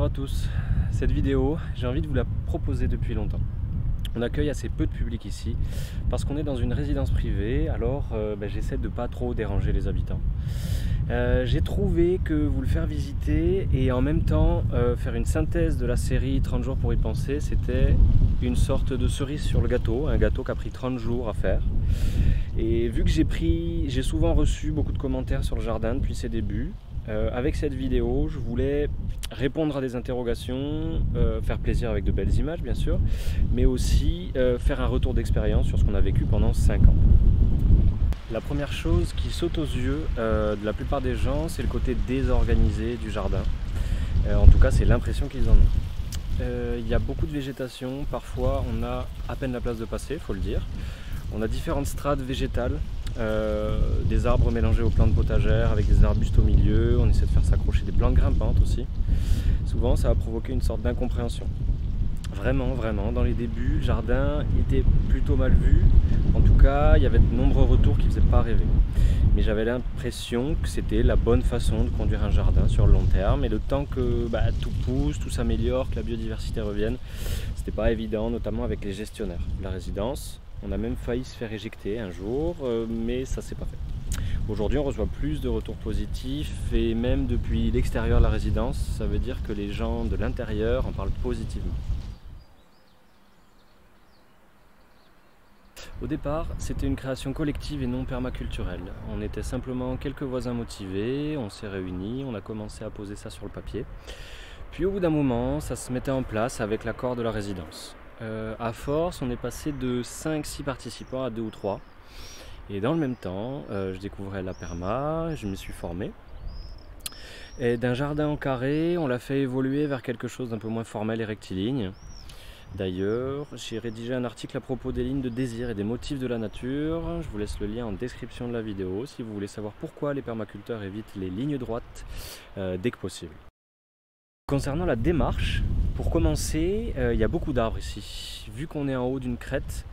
Bonjour à tous, cette vidéo j'ai envie de vous la proposer depuis longtemps. On accueille assez peu de public ici parce qu'on est dans une résidence privée, alors j'essaie de pas trop déranger les habitants. J'ai trouvé que vous le faire visiter et en même temps faire une synthèse de la série 30 jours pour y penser, c'était une sorte de cerise sur le gâteau, un gâteau qui a pris 30 jours à faire. Et vu que j'ai souvent reçu beaucoup de commentaires sur le jardin depuis ses débuts, avec cette vidéo, je voulais répondre à des interrogations, faire plaisir avec de belles images bien sûr, mais aussi faire un retour d'expérience sur ce qu'on a vécu pendant 5 ans. La première chose qui saute aux yeux de la plupart des gens, c'est le côté désorganisé du jardin. En tout cas, c'est l'impression qu'ils en ont. Il y a beaucoup de végétation, parfois on a à peine la place de passer, il faut le dire. On a différentes strates végétales, des arbres mélangés aux plantes potagères avec des arbustes au milieu, on essaie de faire s'accrocher des plantes grimpantes aussi. Souvent ça va provoquer une sorte d'incompréhension. Vraiment, dans les débuts, le jardin était plutôt mal vu. En tout cas, il y avait de nombreux retours qui ne faisaient pas rêver. Mais j'avais l'impression que c'était la bonne façon de conduire un jardin sur le long terme. Et le temps que tout pousse, tout s'améliore, que la biodiversité revienne, c'était pas évident, notamment avec les gestionnaires de la résidence. On a même failli se faire éjecter un jour, mais ça s'est pas fait. Aujourd'hui, on reçoit plus de retours positifs et même depuis l'extérieur de la résidence, ça veut dire que les gens de l'intérieur en parlent positivement. Au départ, c'était une création collective et non permaculturelle. On était simplement quelques voisins motivés, on s'est réunis, on a commencé à poser ça sur le papier. Puis au bout d'un moment, ça se mettait en place avec l'accord de la résidence. À force, on est passé de 5-6 participants à 2 ou 3. Et dans le même temps, je découvrais la perma, je me suis formé. Et d'un jardin en carré, on l'a fait évoluer vers quelque chose d'un peu moins formel et rectiligne. D'ailleurs, j'ai rédigé un article à propos des lignes de désir et des motifs de la nature. Je vous laisse le lien en description de la vidéo si vous voulez savoir pourquoi les permaculteurs évitent les lignes droites dès que possible. Concernant la démarche, pour commencer, il y a beaucoup d'arbres ici. Vu qu'on est en haut d'une crête,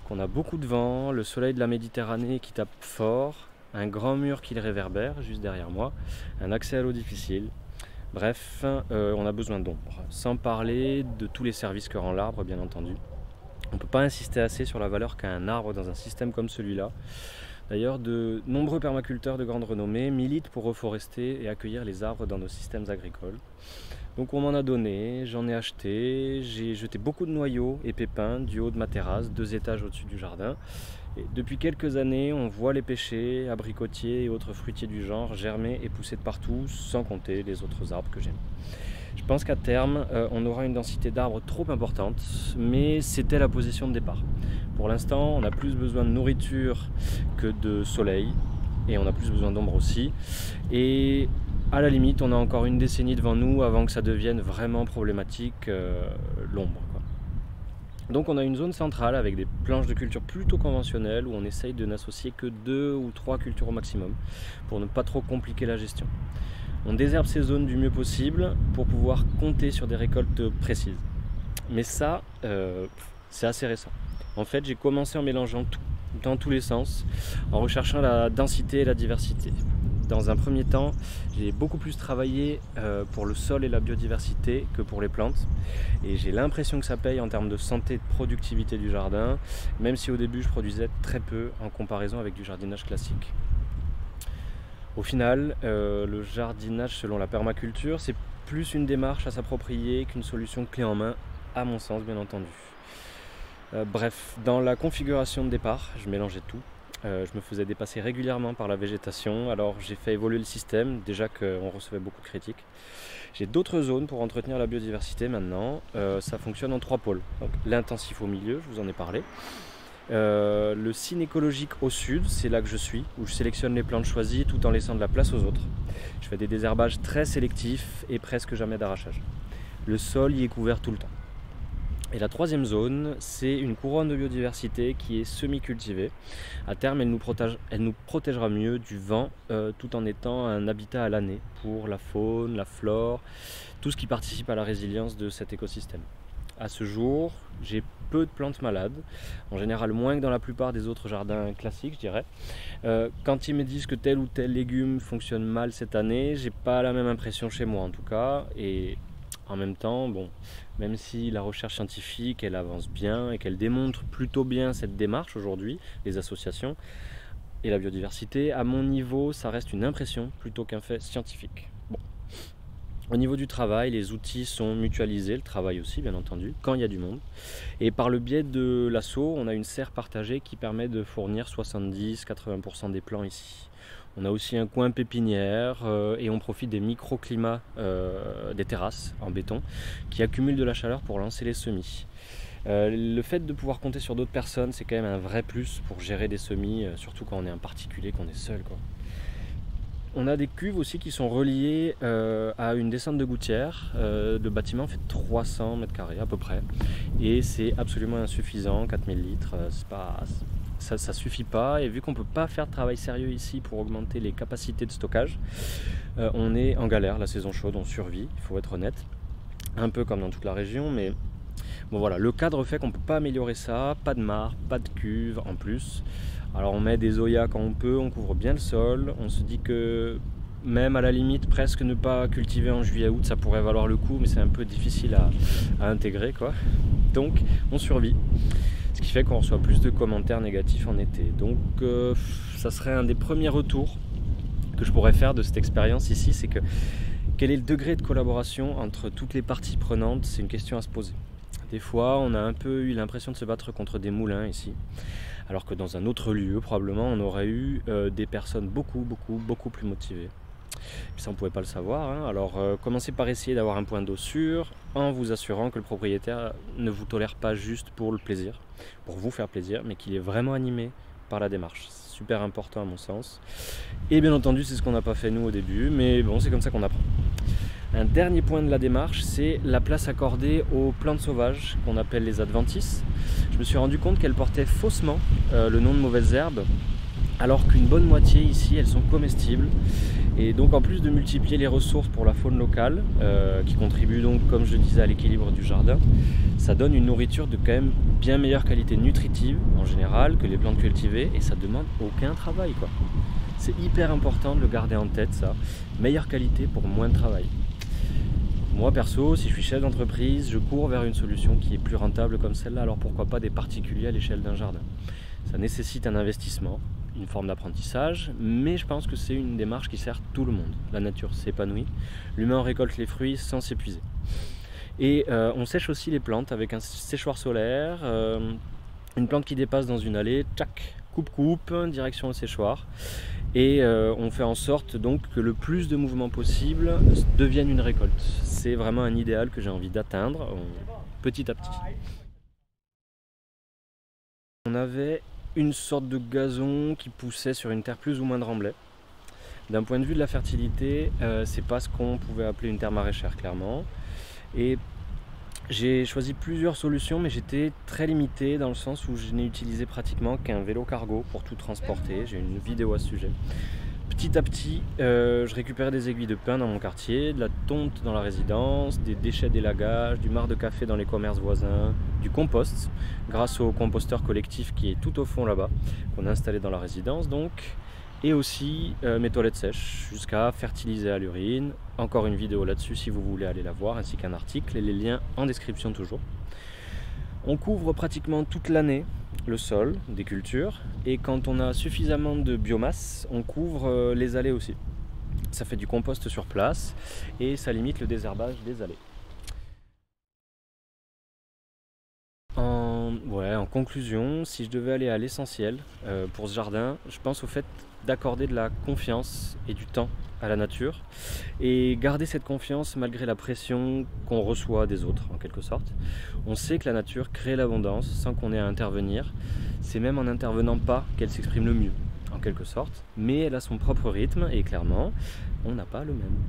qu'on a beaucoup de vent, le soleil de la Méditerranée qui tape fort, un grand mur qui le réverbère juste derrière moi, un accès à l'eau difficile. Bref, on a besoin d'ombre, sans parler de tous les services que rend l'arbre, bien entendu. On ne peut pas insister assez sur la valeur qu'a un arbre dans un système comme celui-là. D'ailleurs, de nombreux permaculteurs de grande renommée militent pour reforester et accueillir les arbres dans nos systèmes agricoles. Donc on m'en a donné, j'en ai acheté, j'ai jeté beaucoup de noyaux et pépins du haut de ma terrasse, 2 étages au-dessus du jardin. Et depuis quelques années, on voit les pêchers, abricotiers et autres fruitiers du genre germer et pousser de partout, sans compter les autres arbres que j'aime. Je pense qu'à terme, on aura une densité d'arbres trop importante, mais c'était la position de départ. Pour l'instant, on a plus besoin de nourriture que de soleil, et on a plus besoin d'ombre aussi. Et à la limite, on a encore une décennie devant nous avant que ça devienne vraiment problématique, l'ombre. Donc on a une zone centrale avec des planches de culture plutôt conventionnelles où on essaye de n'associer que 2 ou 3 cultures au maximum pour ne pas trop compliquer la gestion. On désherbe ces zones du mieux possible pour pouvoir compter sur des récoltes précises. Mais ça, c'est assez récent. En fait, j'ai commencé en mélangeant tout, dans tous les sens, en recherchant la densité et la diversité. Dans un premier temps, j'ai beaucoup plus travaillé pour le sol et la biodiversité que pour les plantes. Et j'ai l'impression que ça paye en termes de santé et de productivité du jardin, même si au début je produisais très peu en comparaison avec du jardinage classique. Au final, le jardinage selon la permaculture, c'est plus une démarche à s'approprier qu'une solution clé en main, à mon sens bien entendu. Bref, dans la configuration de départ, je mélangeais tout. Je me faisais dépasser régulièrement par la végétation, alors j'ai fait évoluer le système, déjà qu'on recevait beaucoup de critiques. J'ai d'autres zones pour entretenir la biodiversité maintenant, ça fonctionne en 3 pôles. L'intensif au milieu, je vous en ai parlé. Le cygne écologique au sud, c'est là que je suis, où je sélectionne les plantes choisies tout en laissant de la place aux autres. Je fais des désherbages très sélectifs et presque jamais d'arrachage. Le sol y est couvert tout le temps. Et la 3e zone, c'est une couronne de biodiversité qui est semi-cultivée. À terme, elle nous protégera mieux du vent tout en étant un habitat à l'année pour la faune, la flore, tout ce qui participe à la résilience de cet écosystème. À ce jour, j'ai peu de plantes malades, en général moins que dans la plupart des autres jardins classiques, je dirais. Quand ils me disent que tel ou tel légume fonctionne mal cette année, j'ai pas la même impression chez moi en tout cas. Et En même temps, bon, même si la recherche scientifique elle avance bien et qu'elle démontre plutôt bien cette démarche aujourd'hui, les associations et la biodiversité, à mon niveau ça reste une impression plutôt qu'un fait scientifique. Bon. Au niveau du travail, les outils sont mutualisés, le travail aussi bien entendu, quand il y a du monde. Et par le biais de l'asso, on a une serre partagée qui permet de fournir 70-80% des plants ici. On a aussi un coin pépinière et on profite des microclimats des terrasses en béton qui accumulent de la chaleur pour lancer les semis. Le fait de pouvoir compter sur d'autres personnes, c'est quand même un vrai plus pour gérer des semis, surtout quand on est un particulier, qu'on est seul, quoi. On a des cuves aussi qui sont reliées à une descente de gouttière. Le bâtiment fait 300 mètres carrés à peu près et c'est absolument insuffisant, 4000 litres, ça suffit pas, et vu qu'on ne peut pas faire de travail sérieux ici pour augmenter les capacités de stockage, on est en galère la saison chaude, on survit, il faut être honnête, un peu comme dans toute la région, mais bon voilà, le cadre fait qu'on ne peut pas améliorer ça, pas de mare, pas de cuve en plus. Alors on met des zoyas quand on peut, on couvre bien le sol, on se dit que même à la limite presque ne pas cultiver en juillet-août ça pourrait valoir le coup, mais c'est un peu difficile à intégrer quoi. Donc on survit, ce qui fait qu'on reçoit plus de commentaires négatifs en été. Donc ça serait un des premiers retours que je pourrais faire de cette expérience ici, c'est que quel est le degré de collaboration entre toutes les parties prenantes, c'est une question à se poser. Des fois on a un peu eu l'impression de se battre contre des moulins ici, alors que dans un autre lieu probablement on aurait eu des personnes beaucoup plus motivées. Puis ça on ne pouvait pas le savoir, hein. Alors commencez par essayer d'avoir un point d'eau sûr, en vous assurant que le propriétaire ne vous tolère pas juste pour le plaisir, pour vous faire plaisir, mais qu'il est vraiment animé par la démarche. C'est super important à mon sens. Et bien entendu c'est ce qu'on n'a pas fait nous au début, mais bon, c'est comme ça qu'on apprend. Un dernier point de la démarche, c'est la place accordée aux plantes sauvages qu'on appelle les adventices. Je me suis rendu compte qu'elles portaient faussement le nom de mauvaises herbes, alors qu'une bonne moitié ici elles sont comestibles. Et donc en plus de multiplier les ressources pour la faune locale, qui contribue donc comme je le disais à l'équilibre du jardin, ça donne une nourriture de quand même bien meilleure qualité nutritive en général que les plantes cultivées, et ça demande aucun travail quoi. C'est hyper important de le garder en tête ça, meilleure qualité pour moins de travail. Moi perso, si je suis chef d'entreprise, je cours vers une solution qui est plus rentable comme celle-là, alors pourquoi pas des particuliers à l'échelle d'un jardin. Ça nécessite un investissement, une forme d'apprentissage, mais je pense que c'est une démarche qui sert tout le monde. La nature s'épanouit, l'humain récolte les fruits sans s'épuiser. Et on sèche aussi les plantes avec un séchoir solaire, une plante qui dépasse dans une allée, tchac, coupe, direction le séchoir. Et on fait en sorte donc que le plus de mouvements possible devienne une récolte. C'est vraiment un idéal que j'ai envie d'atteindre petit à petit. On avait une sorte de gazon qui poussait sur une terre plus ou moins de remblai. D'un point de vue de la fertilité, c'est pas ce qu'on pouvait appeler une terre maraîchère clairement. Et j'ai choisi plusieurs solutions, mais j'étais très limité dans le sens où je n'ai utilisé pratiquement qu'un vélo cargo pour tout transporter. J'ai une vidéo à ce sujet. Petit à petit, je récupérais des aiguilles de pin dans mon quartier, de la tonte dans la résidence, des déchets d'élagage, du marc de café dans les commerces voisins, du compost, grâce au composteur collectif qui est tout au fond là-bas, qu'on a installé dans la résidence donc, et aussi mes toilettes sèches, jusqu'à fertiliser à l'urine. Encore une vidéo là-dessus si vous voulez aller la voir, ainsi qu'un article, et les liens en description toujours. On couvre pratiquement toute l'année le sol des cultures, et quand on a suffisamment de biomasse, on couvre les allées aussi. Ça fait du compost sur place et ça limite le désherbage des allées. En conclusion, si je devais aller à l'essentiel pour ce jardin, je pense au fait d'accorder de la confiance et du temps à la nature, et garder cette confiance malgré la pression qu'on reçoit des autres en quelque sorte. On sait que la nature crée l'abondance sans qu'on ait à intervenir, c'est même en n'intervenant pas qu'elle s'exprime le mieux en quelque sorte, mais elle a son propre rythme et clairement on n'a pas le même.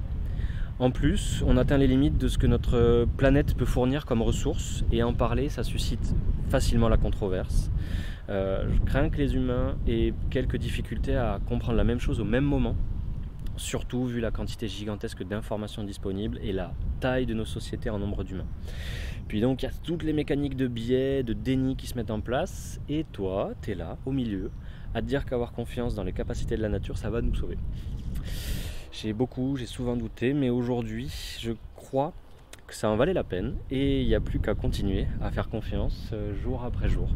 En plus, on atteint les limites de ce que notre planète peut fournir comme ressources, et en parler, ça suscite facilement la controverse. Je crains que les humains aient quelques difficultés à comprendre la même chose au même moment, surtout vu la quantité gigantesque d'informations disponibles et la taille de nos sociétés en nombre d'humains. Puis donc, il y a toutes les mécaniques de biais, de déni qui se mettent en place, et toi, tu es là, au milieu, à te dire qu'avoir confiance dans les capacités de la nature, ça va nous sauver. J'ai souvent douté, mais aujourd'hui, je crois que ça en valait la peine et il n'y a plus qu'à continuer à faire confiance jour après jour.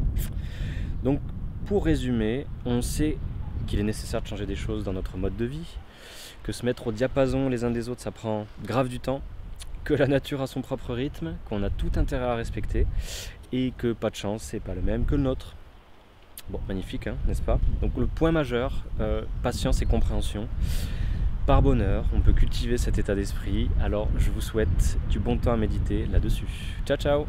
Donc pour résumer, on sait qu'il est nécessaire de changer des choses dans notre mode de vie, que se mettre au diapason les uns des autres ça prend grave du temps, que la nature a son propre rythme, qu'on a tout intérêt à respecter et que pas de chance c'est pas le même que le nôtre. Bon, magnifique, hein, n'est-ce pas? Donc le point majeur, patience et compréhension. Par bonheur, on peut cultiver cet état d'esprit, alors je vous souhaite du bon temps à méditer là-dessus. Ciao ciao!